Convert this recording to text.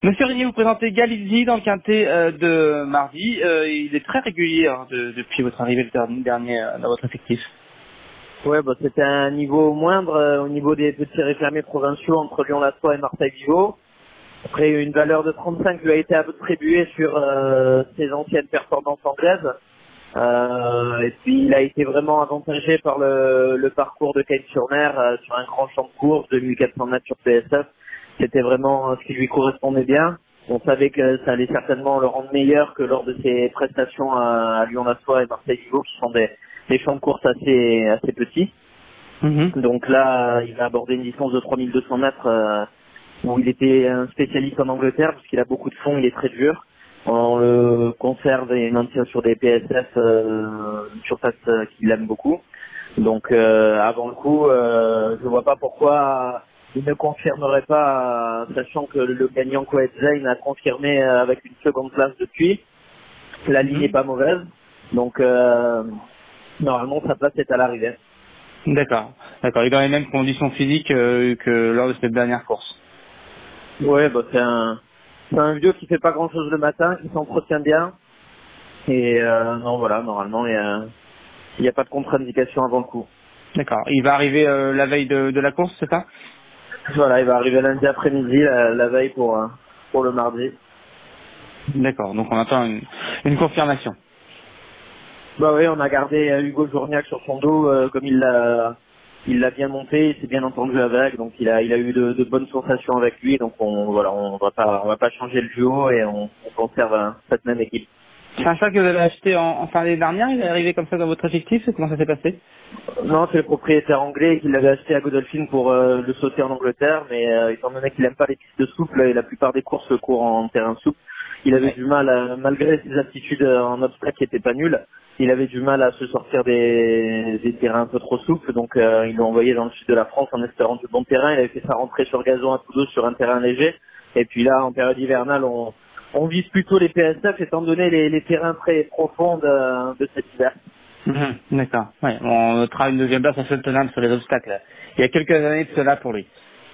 Monsieur Régnier, vous présentez Galizzi dans le quintet de mardi. Il est très régulier depuis votre arrivée le dernier dans votre effectif. Ouais, bah, c'était un niveau moindre au niveau des petits réclamés provinciaux entre Lyon-la-Soie et Marseille-Vivo. Après, une valeur de 35 lui a été attribuée sur ses anciennes performances anglaises. Et puis, il a été vraiment avantagé par le parcours de Cagnes-sur-Mer sur un grand champ de course de 1400 mètres sur PSF. C'était vraiment ce qui lui correspondait bien. On savait que ça allait certainement le rendre meilleur que lors de ses prestations à Lyon-la-Soie et Marseille-Vivo, qui sont des champs de course assez petits. Donc là, il a abordé une distance de 3200 mètres où il était un spécialiste en Angleterre parce qu'il a beaucoup de fond, il est très dur. On le conserve et maintient sur des PSF, une surface qu'il aime beaucoup. Donc avant le coup, je vois pas pourquoi il ne confirmerait pas, sachant que le gagnant Coed Zayn a confirmé avec une seconde place depuis. La ligne n'est pas mauvaise, donc normalement sa place est à l'arrivée. D'accord. Il est dans les mêmes conditions physiques que lors de cette dernière course. Ouais, bah c'est un vieux qui fait pas grand chose le matin, qui s'entretient bien. Et non voilà, normalement il y a pas de contre-indication avant le coup. D'accord. Il va arriver la veille de la course, c'est ça? Voilà, il va arriver lundi après-midi, la veille pour le mardi. D'accord. Donc on attend une confirmation. Bah oui, on a gardé Hugo Journiac sur son dos, comme il l'a bien monté, il s'est bien entendu avec, donc il a eu de bonnes sensations avec lui, donc on va pas changer le duo et on conserve cette même équipe. C'est un cheval que vous avez acheté en fin d'année dernière, il est arrivé comme ça dans votre effectif, comment ça s'est passé? Non, c'est le propriétaire anglais qui l'avait acheté à Godolphin pour le sauter en Angleterre, mais étant donné qu'il aime pas les pistes souples et la plupart des courses courent en terrain souple, il avait du mal, malgré ses aptitudes en obstacle qui étaient pas nulles, il avait du mal à se sortir des terrains un peu trop souples, donc ils l'ont envoyé dans le sud de la France en espérant du bon terrain. Il avait fait sa rentrée sur gazon à Toulouse sur un terrain léger, et puis là, en période hivernale, on vise plutôt les PSF étant donné les terrains très profonds de cet hiver. D'accord. Ouais, on notera une deuxième place à Cheltenham sur les obstacles. Il y a quelques années de cela pour lui.